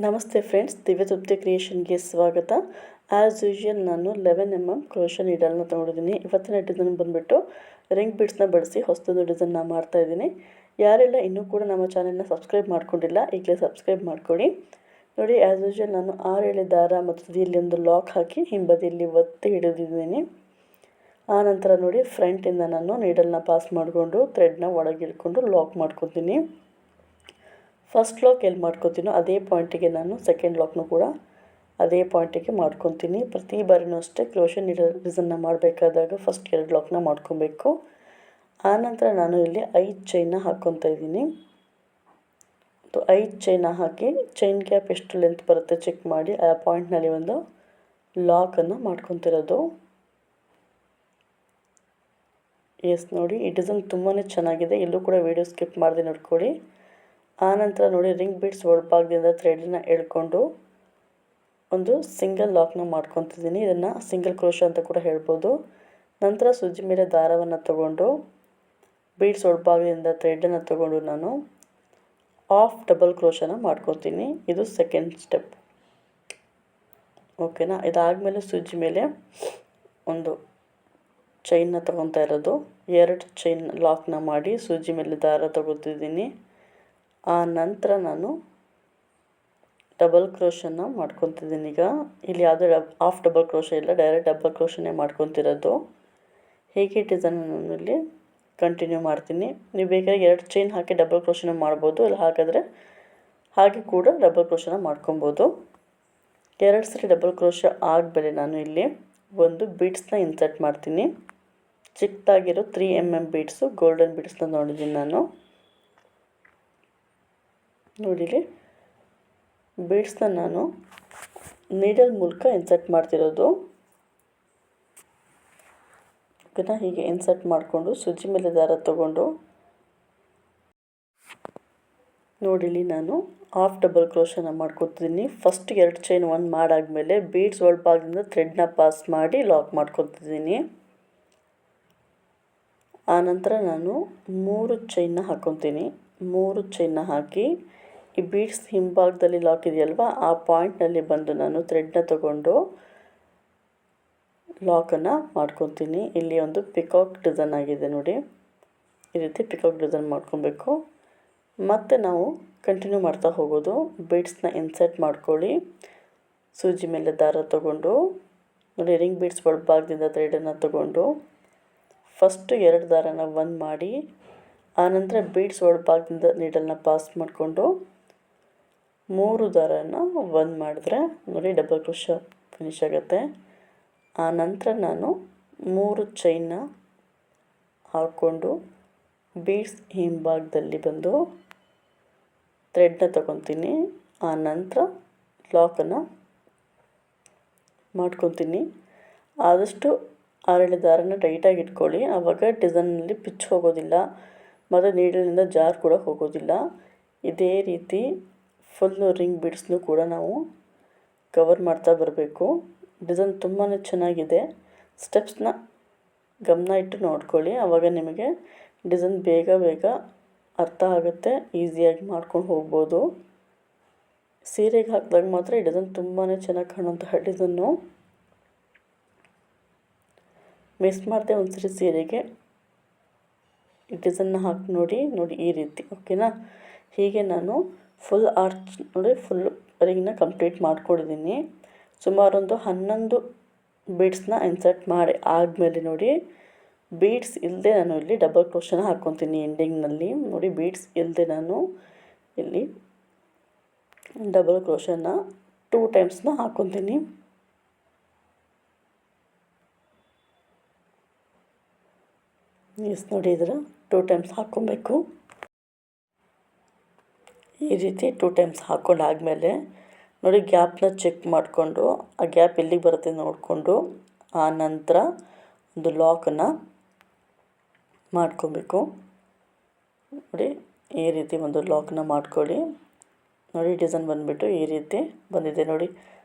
ನಮಸ್ತೆ ಫ್ರೆಂಡ್ಸ್, ದಿವ್ಯ ತೃಪ್ತಿ ಕ್ರಿಯೇಷನ್ಗೆ ಸ್ವಾಗತ. ಆ್ಯಸ್ ಯೂಶುವಲ್ ನಾನು 11 ಕ್ರೋಶಾ ನೀಡಲ್ನ ತೊಗೊಂಡಿದ್ದೀನಿ. ಇವತ್ತಿನ ಡಿಸೈನ್ ಬಂದುಬಿಟ್ಟು ರಿಂಗ್ ಬೀಡ್ಸ್ನ ಬಳಸಿ ಹೊಸದೊಂದು ಡಿಸೈನ್ನ ಮಾಡ್ತಾಯಿದ್ದೀನಿ. ಯಾರೆಲ್ಲ ಇನ್ನೂ ಕೂಡ ನಮ್ಮ ಚಾನೆಲ್ನ ಸಬ್ಸ್ಕ್ರೈಬ್ ಮಾಡ್ಕೊಂಡಿಲ್ಲ, ಈಗಲೇ ಸಬ್ಸ್ಕ್ರೈಬ್ ಮಾಡ್ಕೊಳ್ಳಿ. ನೋಡಿ, ಆ್ಯಸ್ ಯೂಶುವಲ್ ನಾನು 6 ಎಳೆ ದಾರ ಮತ್ತು ಇಲ್ಲಿ ಒಂದು ಲಾಕ್ ಹಾಕಿ ಹಿಂಬದಿಯಲ್ಲಿ ಒತ್ತಿ ಹಿಡಿದಿದ್ದೀನಿ. ಆನಂತರ ನೋಡಿ, ಫ್ರಂಟಿಂದ ನಾನು ನೀಡಲ್ನ ಪಾಸ್ ಮಾಡಿಕೊಂಡು ಥ್ರೆಡ್ನ ಒಳಗೆ ಇಟ್ಕೊಂಡು ಲಾಕ್ ಮಾಡ್ಕೊತೀನಿ. ಫಸ್ಟ್ ಲಾಕ್ ಎಲ್ಲಿ ಮಾಡ್ಕೊತೀನೋ ಅದೇ ಪಾಯಿಂಟಿಗೆ ನಾನು ಸೆಕೆಂಡ್ ಲಾಕ್ನು ಕೂಡ ಅದೇ ಪಾಯಿಂಟಿಗೆ ಮಾಡ್ಕೊತೀನಿ. ಪ್ರತಿ ಬಾರಿನೂ ಅಷ್ಟೇ ಕ್ರೋಶಾ ನೀಡಲ್ ಡಿಸೈನ್ನ ಮಾಡಬೇಕಾದಾಗ ಫಸ್ಟ್ 2 ಲಾಕ್ನ ಮಾಡ್ಕೊಬೇಕು. ಆನಂತರ ನಾನು ಇಲ್ಲಿ 5 ಚೈನ್ನ ಹಾಕ್ಕೊತಾ ಇದ್ದೀನಿ. 5 ಚೈನ್ನ ಹಾಕಿ ಚೈನ್ ಗ್ಯಾಪ್ ಎಷ್ಟು ಲೆಂತ್ ಬರುತ್ತೆ ಚೆಕ್ ಮಾಡಿ ಆ ಪಾಯಿಂಟ್ನಲ್ಲಿ ಒಂದು ಲಾಕನ್ನು ಮಾಡ್ಕೊತಿರೋದು. ನೋಡಿ, ಈ ಡಿಸೈನ್ ತುಂಬಾ ಚೆನ್ನಾಗಿದೆ. ಎಲ್ಲೂ ಕೂಡ ವಿಡಿಯೋ ಸ್ಕಿಪ್ ಮಾಡದೆ ನೋಡ್ಕೊಳ್ಳಿ. ಆನಂತರ ನೋಡಿ, ರಿಂಗ್ ಬೀಡ್ಸ್ ಒಳಭಾಗದಿಂದ ಥ್ರೆಡನ್ನ ಎಳ್ಕೊಂಡು ಒಂದು ಸಿಂಗಲ್ ಲಾಕ್ನ ಮಾಡ್ಕೊತಿದ್ದೀನಿ. ಇದನ್ನು ಸಿಂಗಲ್ ಕ್ರೋಶಾ ಅಂತ ಕೂಡ ಹೇಳ್ಬೋದು. ನಂತರ ಸೂಜಿ ಮೇಲೆ ದಾರವನ್ನು ತಗೊಂಡು ಬೀಡ್ಸ್ ಒಳಭಾಗದಿಂದ ಥ್ರೆಡನ್ನು ತಗೊಂಡು ನಾನು ಹಾಫ್ ಡಬಲ್ ಕ್ರೋಶಾನ ಮಾಡ್ಕೊತೀನಿ. ಇದು ಸೆಕೆಂಡ್ ಸ್ಟೆಪ್. ಓಕೆನಾ. ಇದಾದಮೇಲೆ ಸೂಜಿ ಮೇಲೆ ಒಂದು ಚೈನ್ನ ತಗೊತಾ ಇರೋದು. 2 ಚೈನ್ ಲಾಕ್ನ ಮಾಡಿ ಸೂಜಿ ಮೇಲೆ ದಾರ ತಗೋತಿದ್ದೀನಿ. ಆ ನಂತರ ನಾನು ಡಬಲ್ ಕ್ರೋಶಾನ ಮಾಡ್ಕೊತಿದ್ದೀನಿ. ಈಗ ಇಲ್ಲಿ ಯಾವುದೇ ಹಾಫ್ ಡಬಲ್ ಕ್ರೋಶಾ ಇಲ್ಲ, ಡೈರೆಕ್ಟ್ ಡಬಲ್ ಕ್ರೋಶಾನೇ ಮಾಡ್ಕೊತಿರೋದು. ಹೇಗೆ ಡಿಸೈನ್ ನಾನು ಇಲ್ಲಿ ಕಂಟಿನ್ಯೂ ಮಾಡ್ತೀನಿ. ನೀವು ಬೇಕಾದ್ರೆ 2 ಚೈನ್ ಹಾಕಿ ಡಬಲ್ ಕ್ರೋಶಾನ ಮಾಡ್ಬೋದು, ಇಲ್ಲ ಹಾಗಾದರೆ ಹಾಗೆ ಕೂಡ ಡಬಲ್ ಕ್ರೋಶಾನ ಮಾಡ್ಕೊಬೋದು. 2 ಸರಿ ಡಬಲ್ ಕ್ರೋಶಾ ಆದಮೇಲೆ ನಾನು ಇಲ್ಲಿ ಒಂದು ಬೀಡ್ಸ್ನ ಇನ್ಸರ್ಟ್ ಮಾಡ್ತೀನಿ. ಚಿಕ್ಕದಾಗಿರೋ 3 mm ಬೀಡ್ಸು ಗೋಲ್ಡನ್ ಬೀಡ್ಸ್ನ ನೋಡಿದ್ದೀನಿ ನಾನು. ನೋಡಿಲಿ, ಬೀಡ್ಸ್ನ ನಾನು ನೀಡಲ್ ಮೂಲಕ ಇನ್ಸರ್ಟ್ ಮಾಡ್ತಿರೋದು. ಓಕೆನಾ. ಹೀಗೆ ಇನ್ಸರ್ಟ್ ಮಾಡಿಕೊಂಡು ಸೂಜಿ ಮೇಲೆ ದಾರ ತಗೊಂಡು ನೋಡಿಲಿ ನಾನು ಹಾಫ್ ಡಬಲ್ ಕ್ರೋಶಾನ ಮಾಡ್ಕೊತಿದ್ದೀನಿ. ಫಸ್ಟ್ 2 ಚೈನ್ ಒಂದು ಮಾಡಾದ್ಮೇಲೆ ಬೀಡ್ಸ್ ಒಳಭಾಗದಿಂದ ಥ್ರೆಡ್ನ ಪಾಸ್ ಮಾಡಿ ಲಾಕ್ ಮಾಡ್ಕೊತಿದ್ದೀನಿ. ಆನಂತರ ನಾನು 3 ಚೈನ್ನ ಹಾಕ್ಕೊತೀನಿ. 3 ಚೈನ್ನ ಹಾಕಿ ಈ ಬೀಡ್ಸ್ ಹಿಂಭಾಗದಲ್ಲಿ ಲಾಕ್ ಇದೆಯಲ್ವ ಆ ಪಾಯಿಂಟ್ನಲ್ಲಿ ಬಂದು ನಾನು ಥ್ರೆಡ್ನ ತಗೊಂಡು ಲಾಕನ್ನು ಮಾಡ್ಕೊತೀನಿ. ಇಲ್ಲಿ ಒಂದು ಪಿಕಾಕ್ ಡಿಸೈನ್ ಆಗಿದೆ ನೋಡಿ. ಈ ರೀತಿ ಪಿಕಾಕ್ ಡಿಸೈನ್ ಮಾಡ್ಕೊಬೇಕು. ಮತ್ತು ನಾವು ಕಂಟಿನ್ಯೂ ಮಾಡ್ತಾ ಹೋಗೋದು. ಬೀಡ್ಸ್ನ ಇನ್ಸರ್ಟ್ ಮಾಡ್ಕೊಳ್ಳಿ. ಸೂಜಿ ಮೇಲೆ ದಾರ ತಗೊಂಡು ನೋಡಿ, ರಿಂಗ್ ಬೀಡ್ಸ್ ಒಳಭಾಗದಿಂದ ಥ್ರೆಡನ್ನು ತಗೊಂಡು ಫಸ್ಟು 2 ದಾರನ ಒಂದು ಮಾಡಿ ಆನಂತರ ಬೀಡ್ಸ್ ಒಳಭಾಗದಿಂದ ನೀಡಲ್ನ ಪಾಸ್ ಮಾಡಿಕೊಂಡು 3 ದಾರನ ಒಂದು ಮಾಡಿದ್ರೆ ನೋಡಿ ಡಬಲ್ ಕ್ರೋಶಾ ಫಿನಿಶ್ ಆಗುತ್ತೆ. ಆ ನಂತರ ನಾನು 3 ಚೈನ್ನ ಹಾಕ್ಕೊಂಡು ಬೀಡ್ಸ್ ಹಿಂಭಾಗದಲ್ಲಿ ಬಂದು ಥ್ರೆಡ್ನ ತಗೊತೀನಿ. ಆ ನಂತರ ಲಾಕನ್ನು ಮಾಡ್ಕೊತೀನಿ. ಆದಷ್ಟು 6 ಎಳೆ ದಾರನ ಟೈಟಾಗಿ ಇಟ್ಕೊಳ್ಳಿ, ಆವಾಗ ಡಿಸೈನಲ್ಲಿ ಪಿಚ್ ಹೋಗೋದಿಲ್ಲ ಮತ್ತು ನೀಡಲಿಂದ ಜಾರ್ ಕೂಡ ಹೋಗೋದಿಲ್ಲ. ಇದೇ ರೀತಿ ಫುಲ್ಲು ರಿಂಗ್ ಬೀಡ್ಸ್ನು ಕೂಡ ನಾವು ಕವರ್ ಮಾಡ್ತಾ ಬರಬೇಕು. ಡಿಸೈನ್ ತುಂಬಾ ಚೆನ್ನಾಗಿದೆ. ಸ್ಟೆಪ್ಸ್ನ ಗಮನ ಇಟ್ಟು ನೋಡ್ಕೊಳ್ಳಿ, ಆವಾಗ ನಿಮಗೆ ಡಿಸೈನ್ ಬೇಗ ಅರ್ಥ ಆಗುತ್ತೆ, ಈಸಿಯಾಗಿ ಮಾಡ್ಕೊಂಡು ಹೋಗ್ಬೋದು. ಸೀರೆಗೆ ಹಾಕಿದಾಗ ಮಾತ್ರ ಈ ಡಿಸೈನ್ ತುಂಬಾ ಚೆನ್ನಾಗಿ ಕಾಣುವಂತಹ ಡಿಸೈನು. ಮಿಸ್ ಮಾಡದೆ ಒಂದ್ಸರಿ ಸೀರೆಗೆ ಈ ಡಿಸೈನ್ನ ಹಾಕಿ ನೋಡಿ ಈ ರೀತಿ. ಓಕೆನಾ. ಹೀಗೆ ನಾನು ಫುಲ್ ಆರ್ಚ್ ನೋಡಿ ಫುಲ್ ರಿಂಗ್ನ ಕಂಪ್ಲೀಟ್ ಮಾಡ್ಕೊಂಡಿದ್ದೀನಿ. ಸುಮಾರೊಂದು 11 ಬೀಡ್ಸ್ನ ಇನ್ಸರ್ಟ್ ಮಾಡಿ ಆದಮೇಲೆ ನೋಡಿ, ಬೀಡ್ಸ್ ಇಲ್ಲದೆ ನಾನು ಇಲ್ಲಿ ಡಬಲ್ ಕ್ರೋಶಾನ ಹಾಕ್ಕೊತೀನಿ ಎಂಡಿಂಗ್ನಲ್ಲಿ. ನೋಡಿ, ಬೀಡ್ಸ್ ಇಲ್ಲದೆ ನಾನು ಇಲ್ಲಿ ಡಬಲ್ ಕ್ರೋಶಾನ 2 ಟೈಮ್ಸ್ನ ಹಾಕ್ಕೊತೀನಿ. ನೋಡಿ, ಇದರ 2 ಟೈಮ್ಸ್ ಹಾಕ್ಕೊಬೇಕು. ಈ ರೀತಿ 2 ಟೈಮ್ಸ್ ಹಾಕ್ಕೊಂಡಾದಮೇಲೆ ನೋಡಿ, ಗ್ಯಾಪ್ನ ಚೆಕ್ ಮಾಡಿಕೊಂಡು ಆ ಗ್ಯಾಪ್ ಎಲ್ಲಿಗೆ ಬರುತ್ತೆ ನೋಡಿಕೊಂಡು ಆ ನಂತರ ಒಂದು ಲಾಕನ್ನು ಮಾಡ್ಕೊಬೇಕು. ನೋಡಿ, ಈ ರೀತಿ ಒಂದು ಲಾಕನ್ನ ಮಾಡ್ಕೊಳ್ಳಿ. ನೋಡಿ, ಡಿಸೈನ್ ಬಂದುಬಿಟ್ಟು ಈ ರೀತಿ ಬಂದಿದೆ. ನೋಡಿ,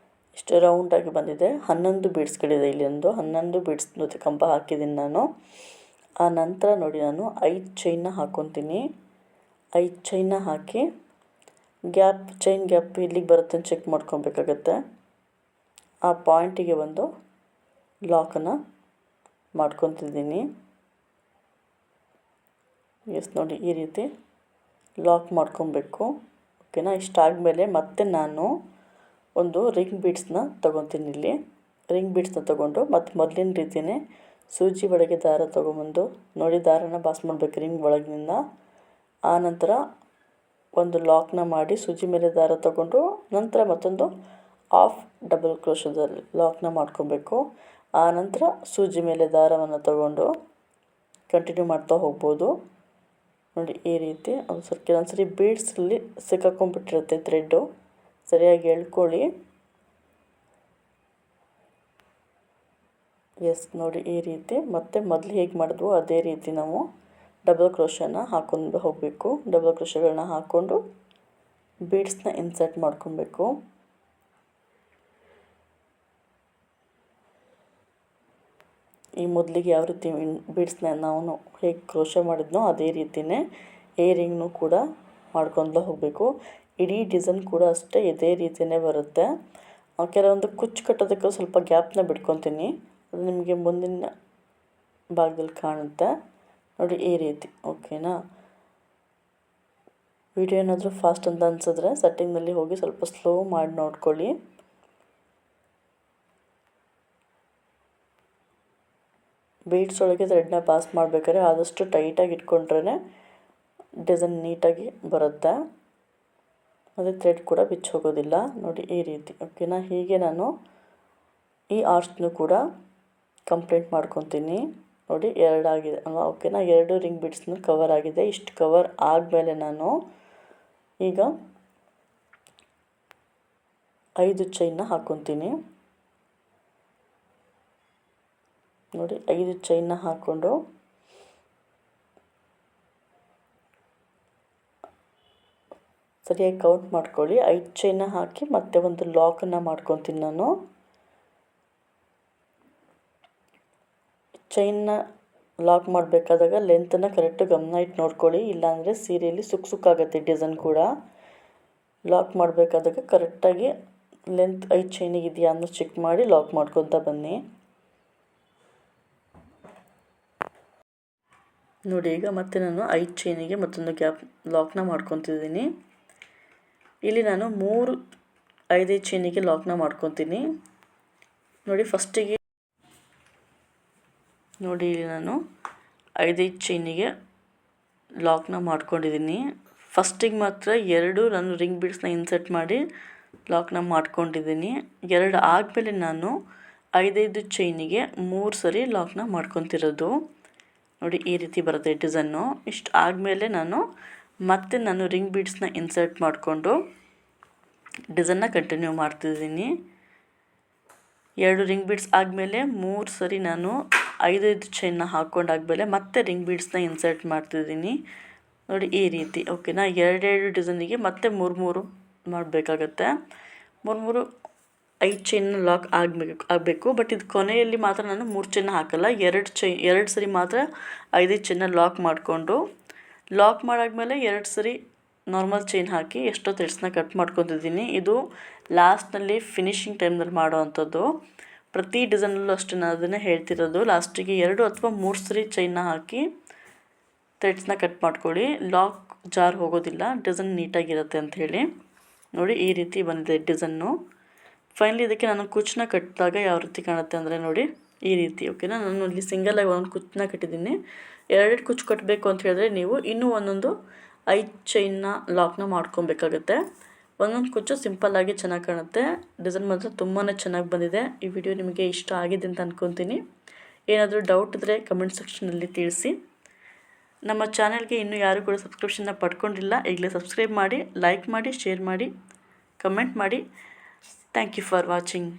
ಇಷ್ಟು ರೌಂಡಾಗಿ ಬಂದಿದೆ. 11 ಬೀಡ್ಸ್ಗಳಿದೆ. ಇಲ್ಲಿ ಒಂದು 11 ಬೀಡ್ಸ್ ಜೊತೆ ಕಂಬ ಹಾಕಿದ್ದೀನಿ ನಾನು. ಆ ನಂತರ ನೋಡಿ, ನಾನು 5 ಚೈನ್ನ ಹಾಕ್ಕೊತೀನಿ. 5 ಚೈನ್ನ ಹಾಕಿ ಚೈನ್ ಗ್ಯಾಪ್ ಇಲ್ಲಿಗೆ ಬರುತ್ತೆ ಅಂತ ಚೆಕ್ ಮಾಡ್ಕೊಬೇಕಾಗತ್ತೆ. ಆ ಪಾಯಿಂಟಿಗೆ ಒಂದು ಲಾಕನ್ನು ಮಾಡ್ಕೊತಿದ್ದೀನಿ. ನೋಡಿ ಈ ರೀತಿ ಲಾಕ್ ಮಾಡ್ಕೊಬೇಕು. ಓಕೆನಾ. ಇಷ್ಟಾದಮೇಲೆ ಮತ್ತೆ ನಾನು ಒಂದು ರಿಂಗ್ ಬೀಡ್ಸ್ನ ತೊಗೊತೀನಿ. ಇಲ್ಲಿ ರಿಂಗ್ ಬೀಡ್ಸ್ನ ತೊಗೊಂಡು ಮತ್ತು ಮೊದಲಿನ ರೀತಿಯೇ ಸೂಜಿ ಒಳಗೆ ದಾರ ತೊಗೊಂಬಂದು ನೋಡಿ ದಾರನ ಪಾಸ್ ಮಾಡಬೇಕು ರಿಂಗ್ ಒಳಗಿನಿಂದ. ಆನಂತರ ಒಂದು ಲಾಕ್ನ ಮಾಡಿ ಸೂಜಿ ಮೇಲೆ ದಾರ ತೊಗೊಂಡು ನಂತರ ಮತ್ತೊಂದು ಹಾಫ್ ಡಬಲ್ ಕ್ರೋಶದಲ್ಲಿ ಲಾಕ್ನ ಮಾಡ್ಕೊಬೇಕು. ಆನಂತರ ಸೂಜಿ ಮೇಲೆ ದಾರವನ್ನು ತಗೊಂಡು ಕಂಟಿನ್ಯೂ ಮಾಡ್ತಾ ಹೋಗ್ಬೋದು. ನೋಡಿ ಈ ರೀತಿ ಕೆಲವೊಂದ್ಸರಿ ಬೀಡ್ಸಲ್ಲಿ ಸಿಕ್ಕಾಕೊಂಡ್ಬಿಟ್ಟಿರುತ್ತೆ ಥ್ರೆಡ್ಡು, ಸರಿಯಾಗಿ ಎಳ್ಕೊಳ್ಳಿ. ನೋಡಿ ಈ ರೀತಿ ಮತ್ತೆ ಮೊದಲು ಹೇಗೆ ಮಾಡಿದ್ವು ಅದೇ ರೀತಿ ನಾವು ಡಬಲ್ ಕ್ರೋಶನ ಹಾಕೊಂಡು ಹೋಗಬೇಕು. ಡಬಲ್ ಕ್ರೋಶಗಳನ್ನ ಹಾಕ್ಕೊಂಡು ಬೀಡ್ಸ್ನ ಇನ್ಸರ್ಟ್ ಮಾಡ್ಕೊಬೇಕು. ಈ ಮೊದಲಿಗೆ ಯಾವ ರೀತಿ ಬೀಡ್ಸ್ನ ನಾವು ಹೇಗೆ ಕ್ರೋಶ ಮಾಡಿದ್ನೋ ಅದೇ ರೀತಿಯೇ ಏರಿಂಗ್ನು ಕೂಡ ಮಾಡ್ಕೊಂಡು ಹೋಗಬೇಕು. ಇಡೀ ಡಿಸೈನ್ ಕೂಡ ಅಷ್ಟೇ ಇದೇ ರೀತಿಯೇ ಬರುತ್ತೆ. ಕೆಲವೊಂದು ಕುಚ್ಚು ಕಟ್ಟೋದಕ್ಕೆ ಸ್ವಲ್ಪ ಗ್ಯಾಪ್ನ ಬಿಟ್ಕೊತೀನಿ, ಅದು ನಿಮಗೆ ಮುಂದಿನ ಭಾಗದಲ್ಲಿ ಕಾಣುತ್ತೆ. ನೋಡಿ ಈ ರೀತಿ. ಓಕೆನಾ. ವಿಡಿಯೋ ಏನಾದರೂ ಫಾಸ್ಟ್ ಅಂತ ಅನಿಸಿದ್ರೆ ಸೆಟ್ಟಿಂಗ್ನಲ್ಲಿ ಹೋಗಿ ಸ್ವಲ್ಪ ಸ್ಲೋ ಮಾಡಿ ನೋಡ್ಕೊಳ್ಳಿ. ಬೀಡ್ಸ್ ಒಳಗೆ ಥ್ರೆಡ್ನ ಪಾಸ್ ಮಾಡಬೇಕಾದ್ರೆ ಆದಷ್ಟು ಟೈಟಾಗಿ ಇಟ್ಕೊಂಡ್ರೆ ಡಿಸೈನ್ ನೀಟಾಗಿ ಬರುತ್ತೆ, ಮತ್ತು ಥ್ರೆಡ್ ಕೂಡ ಬಿಚ್ಚಿ ಹೋಗೋದಿಲ್ಲ. ನೋಡಿ ಈ ರೀತಿ. ಓಕೆನಾ. ಹೀಗೆ ನಾನು ಈ ಆರ್ಚ್ನು ಕೂಡ ಕಂಪ್ಲೀಟ್ ಮಾಡ್ಕೊತೀನಿ. ನೋಡಿ 2 ಆಗಿದೆ ಅಲ್ವಾ. ಓಕೆನಾ. 2 ರಿಂಗ್ ಬೀಡ್ಸ್ನ ಕವರ್ ಆಗಿದೆ. ಇಷ್ಟು ಕವರ್ ಆದಮೇಲೆ ನಾನು ಈಗ 5 ಚೈನ್ನ ಹಾಕ್ಕೊತೀನಿ. ನೋಡಿ 5 ಚೈನ್ನ ಹಾಕ್ಕೊಂಡು ಸರಿಯಾಗಿ ಕೌಂಟ್ ಮಾಡ್ಕೊಳ್ಳಿ. 5 ಚೈನ್ನ ಹಾಕಿ ಮತ್ತೆ ಒಂದು ಲಾಕನ್ನು ಮಾಡ್ಕೊತೀನಿ ನಾನು. ಚೈನ್ನ ಲಾಕ್ ಮಾಡಬೇಕಾದಾಗ ಲೆಂತನ್ನು ಕರೆಕ್ಟಾಗಿ ಗಮನ ಇಟ್ಟು ನೋಡ್ಕೊಳ್ಳಿ, ಇಲ್ಲಾಂದರೆ ಸೀರೆಯಲ್ಲಿ ಸುಕ್ಕಾಗುತ್ತೆ ಡಿಸೈನ್ ಕೂಡ. ಲಾಕ್ ಮಾಡಬೇಕಾದಾಗ ಕರೆಕ್ಟಾಗಿ ಲೆಂತ್ 5 ಚೈನಿಗೆ ಇದೆಯಾ ಅನ್ನೋ ಚೆಕ್ ಮಾಡಿ ಲಾಕ್ ಮಾಡ್ಕೊತಾ ಬನ್ನಿ. ನೋಡಿ ಈಗ ಮತ್ತೆ ನಾನು 5 ಚೈನಿಗೆ ಮತ್ತೊಂದು ಗ್ಯಾಪ್ ಲಾಕ್ನ ಮಾಡ್ಕೊತಿದ್ದೀನಿ. ಇಲ್ಲಿ ನಾನು 5 ಚೈನಿಗೆ ಲಾಕ್ನ ಮಾಡ್ಕೊತೀನಿ. ನೋಡಿ ಫಸ್ಟಿಗೆ ನೋಡಿ ಇಲ್ಲಿ ನಾನು 5 ಚೈನಿಗೆ ಲಾಕ್ನ ಮಾಡ್ಕೊಂಡಿದ್ದೀನಿ. ಫಸ್ಟಿಗೆ ಮಾತ್ರ 2 ನಾನು ರಿಂಗ್ ಬೀಡ್ಸ್ನ ಇನ್ಸರ್ಟ್ ಮಾಡಿ ಲಾಕ್ನ ಮಾಡ್ಕೊಂಡಿದ್ದೀನಿ. 2 ಆದಮೇಲೆ ನಾನು 5 ಚೈನಿಗೆ 3 ಸರಿ ಲಾಕ್ನ ಮಾಡ್ಕೊತಿರೋದು. ನೋಡಿ ಈ ರೀತಿ ಬರುತ್ತೆ ಡಿಸೈನು. ಇಷ್ಟು ಆದಮೇಲೆ ನಾನು ರಿಂಗ್ ಬೀಡ್ಸ್ನ ಇನ್ಸರ್ಟ್ ಮಾಡಿಕೊಂಡು ಡಿಸೈನ್ನ ಕಂಟಿನ್ಯೂ ಮಾಡ್ತಿದ್ದೀನಿ. 2 ರಿಂಗ್ ಬೀಡ್ಸ್ ಆದಮೇಲೆ 3 ಸರಿ ನಾನು 5 ಚೈನ್ನ ಹಾಕ್ಕೊಂಡಾದ್ಮೇಲೆ ಮತ್ತೆ ರಿಂಗ್ ಬೀಡ್ಸ್ನ ಇನ್ಸರ್ಟ್ ಮಾಡ್ತಿದ್ದೀನಿ. ನೋಡಿ ಈ ರೀತಿ. ಓಕೆನಾ. 2 ಡಿಸೈನಿಗೆ ಮತ್ತೆ 3 ಮಾಡಬೇಕಾಗತ್ತೆ. 3 5 ಚೈನ್ನ ಲಾಕ್ ಆಗಬೇಕು. ಬಟ್ ಇದು ಕೊನೆಯಲ್ಲಿ ಮಾತ್ರ ನಾನು 3 ಚೈನ್ನ ಹಾಕಲ್ಲ. 2 ಸರಿ ಮಾತ್ರ 5 ಚೈನ್ನ ಲಾಕ್ ಮಾಡಿಕೊಂಡು ಲಾಕ್ ಮಾಡಾದ್ಮೇಲೆ 2 ಸರಿ ನಾರ್ಮಲ್ ಚೈನ್ ಹಾಕಿ ಎಷ್ಟೋ ಥ್ರೆಡ್ಸ್ನ ಕಟ್ ಮಾಡ್ಕೊತಿದ್ದೀನಿ. ಇದು ಲಾಸ್ಟ್ನಲ್ಲಿ ಫಿನಿಶಿಂಗ್ ಟೈಮ್ನಲ್ಲಿ ಮಾಡೋ ಅಂಥದ್ದು. ಪ್ರತಿ ಡಿಸೈನಲ್ಲೂ ಅಷ್ಟೇ ನಾನು ಅದನ್ನೇ ಹೇಳ್ತಿರೋದು. ಲಾಸ್ಟಿಗೆ 2 ಅಥವಾ 3 ಸರಿ ಚೈನ್ನ ಹಾಕಿ ಥ್ರೆಡ್ಸ್ನ ಕಟ್ ಮಾಡ್ಕೊಳ್ಳಿ, ಲಾಕ್ ಜಾರ್ ಹೋಗೋದಿಲ್ಲ, ಡಿಸೈನ್ ನೀಟಾಗಿರುತ್ತೆ ಅಂಥೇಳಿ. ನೋಡಿ ಈ ರೀತಿ ಬಂದಿದೆ ಡಿಸೈನು. ಫೈನಲಿ ಇದಕ್ಕೆ ನಾನು ಕುಚ್ಚನ್ನ ಕಟ್ಟಿದಾಗ ಯಾವ ರೀತಿ ಕಾಣುತ್ತೆ ಅಂದರೆ ನೋಡಿ ಈ ರೀತಿ. ಓಕೆನಾ. ನಾನು ಇಲ್ಲಿ ಸಿಂಗಲಾಗಿ ಒಂದು ಕುಚ್ಚನ್ನ ಕಟ್ಟಿದ್ದೀನಿ. 2 ಕುಚ್ಚು ಕಟ್ಟಬೇಕು ಅಂತ ಹೇಳಿದ್ರೆ ನೀವು ಇನ್ನೂ ಒಂದೊಂದು 5 ಚೈನ್ನ ಲಾಕ್ನ ಮಾಡ್ಕೊಬೇಕಾಗತ್ತೆ. ಒಂದೊಂದು ಕುಚ್ಚು ಸಿಂಪಲ್ಲಾಗಿ ಚೆನ್ನಾಗಿ ಕಾಣುತ್ತೆ. ಡಿಸೈನ್ ಮಾತ್ರ ತುಂಬಾ ಚೆನ್ನಾಗಿ ಬಂದಿದೆ. ಈ ವಿಡಿಯೋ ನಿಮಗೆ ಇಷ್ಟ ಆಗಿದೆ ಅಂತ ಅಂದ್ಕೊತೀನಿ. ಏನಾದರೂ ಡೌಟ್ ಇದ್ದರೆ ಕಮೆಂಟ್ ಸೆಕ್ಷನಲ್ಲಿ ತಿಳಿಸಿ. ನಮ್ಮ ಚಾನಲ್ಗೆ ಇನ್ನೂ ಯಾರು ಕೂಡ ಸಬ್ಸ್ಕ್ರಿಪ್ಷನ್ನ ಪಡ್ಕೊಂಡಿಲ್ಲ, ಈಗಲೇ ಸಬ್ಸ್ಕ್ರೈಬ್ ಮಾಡಿ, ಲೈಕ್ ಮಾಡಿ, ಶೇರ್ ಮಾಡಿ, ಕಮೆಂಟ್ ಮಾಡಿ. Thank you for watching.